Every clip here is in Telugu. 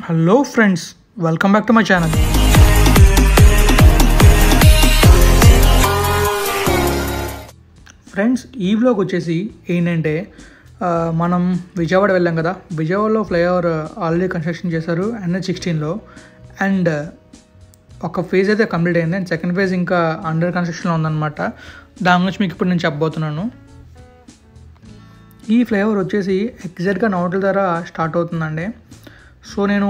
Hello friends, welcome back to my channel. Friends, ఈ వ్లాగ్ వచ్చేసి ఏంటంటే మనం విజయవాడ వెళ్ళాం కదా. విజయవాడలో ఫ్లైఓవర్ ఆల్రెడీ కన్స్ట్రక్షన్ చేశారు NH16లో. అండ్ ఒక ఫేజ్ అయితే కంప్లీట్ అయింది అండ్ సెకండ్ ఫేజ్ ఇంకా అండర్ కన్స్ట్రక్షన్లో ఉందన్నమాట. దాని గురించి మీకు ఇప్పుడు నేను చెప్పబోతున్నాను. ఈ ఫ్లైఓవర్ వచ్చేసి ఎగ్జాక్ట్గా నోటల్ ద్వారా స్టార్ట్ అవుతుందండి. సో నేను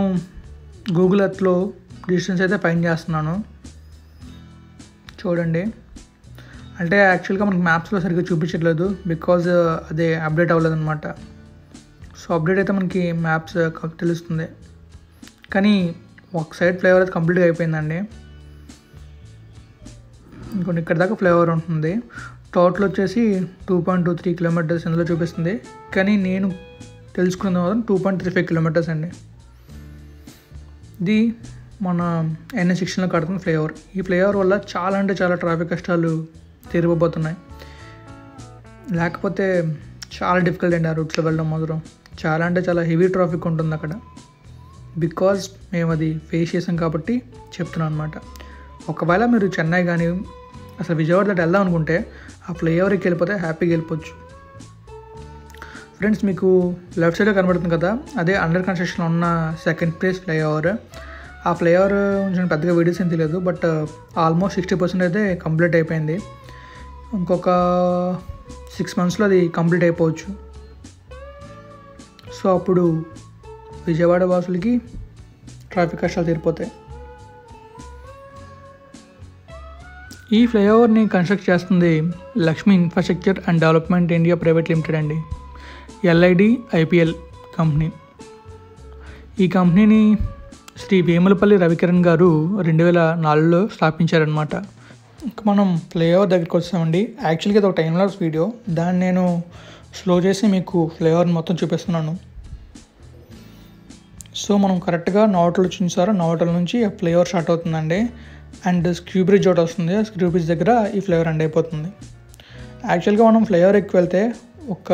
గూగుల్ ఎర్త్లో డిస్టెన్స్ అయితే ఫైండ్ చేస్తున్నాను, చూడండి. అంటే యాక్చువల్గా మనకి మ్యాప్స్లో సరిగ్గా చూపించట్లేదు, బికాజ్ అదే అప్డేట్ అవ్వలేదు అనమాట. సో అప్డేట్ అయితే మనకి మ్యాప్స్ తెలుస్తుంది. కానీ ఒక సైడ్ ఫ్లైఓవర్ అయితే కంప్లీట్గా అయిపోయిందండి. ఇంకొన్ని ఇక్కడ దాకా ఫ్లైఓవర్ ఉంటుంది. టోటల్ వచ్చేసి 2.23 కిలోమీటర్స్ ఇందులో చూపిస్తుంది. కానీ నేను తెలుసుకున్నది మాత్రం 2.35 కిలోమీటర్స్ అండి. ఇది మన NH16లో కడుతున్న ఫ్లైఓవర్. ఈ ఫ్లైఓవర్ వల్ల చాలా అంటే చాలా ట్రాఫిక్ కష్టాలు తీరిపోతున్నాయి. లేకపోతే చాలా డిఫికల్ట్ అండి ఆ రూట్స్లో వెళ్ళడం మాత్రం. చాలా అంటే చాలా హెవీ ట్రాఫిక్ ఉంటుంది అక్కడ. బికాజ్ మేము అది ఫేస్ చేసాం కాబట్టి చెప్తున్నాను అనమాట. ఒకవేళ మీరు చెన్నై కానీ అసలు విజయవాడ దాటి వెళ్దాం అనుకుంటే ఆ ఫ్లైఓవర్కి వెళ్ళిపోతే హ్యాపీగా వెళ్ళిపోవచ్చు. ఫ్రెండ్స్, మీకు లెఫ్ట్ సైడ్లో కనబడుతుంది కదా, అదే అండర్ కన్స్ట్రక్షన్లో ఉన్న సెకండ్ ఫేజ్ ఫ్లైఓవర్. ఆ ఫ్లైఓవర్ కొంచెం పెద్దగా వీడియోస్ ఏం తెలియదు, బట్ ఆల్మోస్ట్ 60% అయితే కంప్లీట్ అయిపోయింది. ఇంకొక 6 monthsలో అది కంప్లీట్ అయిపోవచ్చు. సో అప్పుడు విజయవాడ వాసులకి ట్రాఫిక్ కష్టాలు తీరిపోతాయి. ఈ ఫ్లైఓవర్ని కన్స్ట్రక్ట్ చేస్తుంది Lakshmi infrastructure and development India private limited అండి, LIDIPL కంపెనీ. ఈ కంపెనీని శ్రీ వేములపల్లి రవికిరణ్ గారు 2004లో స్థాపించారనమాట. ఇంకా మనం ఫ్లైఓవర్ దగ్గరికి వచ్చామండి. యాక్చువల్గా ఇది ఒక టైమ్ లాప్స్ వీడియో, దాన్ని నేను స్లో చేసి మీకు ఫ్లైఓవర్ మొత్తం చూపిస్తున్నాను. సో మనం కరెక్ట్గా నోవటల్ చూసారా, నోవటల్ నుంచి ఫ్లైఓవర్ స్టార్ట్ అవుతుందండి. అండ్ స్క్రూ బ్రిడ్జ్ ఒకటి వస్తుంది. ఆ స్క్రూ బ్రిడ్జ్ దగ్గర ఈ ఫ్లైఓవర్ ఎండ్ అయిపోతుంది. యాక్చువల్గా మనం ఫ్లైఓవర్ ఎక్కి వెళ్తే ఒక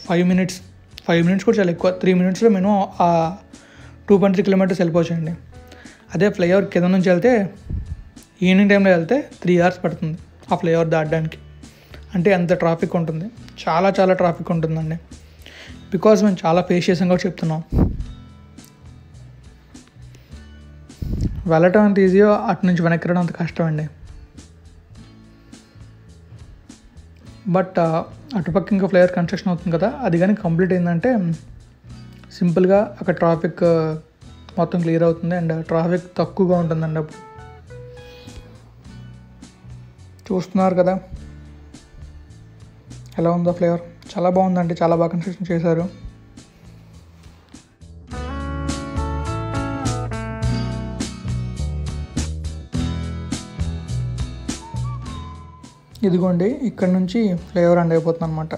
5 minutes కూడా చాలా ఎక్కువ. 3 minutesలో మినిమం ఆ 2.3 కిలోమీటర్స్ వెళ్ళిపోవచ్చండి. అదే ఫ్లైఓవర్ కింద నుంచి వెళ్తే ఈవినింగ్ టైంలో వెళ్తే 3 hours పడుతుంది ఆ ఫ్లైఓవర్ దాటడానికి. అంటే అంత ట్రాఫిక్ ఉంటుంది, చాలా చాలా ట్రాఫిక్ ఉంటుందండి. బికాజ్ మేము చాలా ఫేస్ చేసాం కూడా చెప్తున్నాం. వెళ్ళటం అంత ఈజీయో అటు నుంచి వెనక్కి రావడం అంత కష్టం అండి. బట్ అటుపక్క ఇంకా ఫ్లైఓవర్ కన్స్ట్రక్షన్ అవుతుంది కదా, అది కానీ కంప్లీట్ అయిందంటే సింపుల్గా అక్కడ ట్రాఫిక్ మొత్తం క్లియర్ అవుతుంది అండ్ ట్రాఫిక్ తక్కువగా ఉంటుందండి. అప్పుడు చూస్తున్నారు కదా ఎలా ఉందో ఫ్లైఓవర్. చాలా బాగుందండి, చాలా బాగా కన్స్ట్రక్షన్ చేశారు. ఇదిగోండి, ఇక్కడ నుంచి ఫ్లైఓవర్ ఎండ్ అయిపోతుంది అనమాట.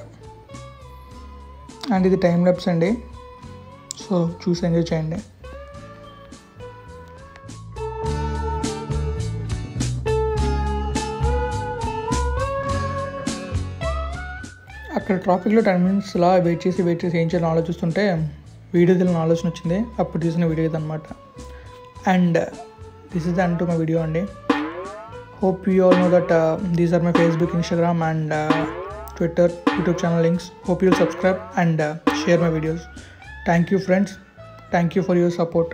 అండ్ ఇది టైం ల్యాప్స్ అండి, సో చూసి ఎంజాయ్ చేయండి. అక్కడ ట్రాఫిక్లో 10 minutes ఇలా వెయిట్ చేసి ఏం చేయాలని ఆలోచిస్తుంటే వీడియో తీయాలని ఆలోచన వచ్చింది. అప్పుడు తీసిన వీడియో ఇది అనమాట. And this is the end to my video అండి. Hope you all know that these are my Facebook, Instagram and Twitter, YouTube channel links. Hope you'll subscribe and share my videos. Thank you friends. Thank you for your support.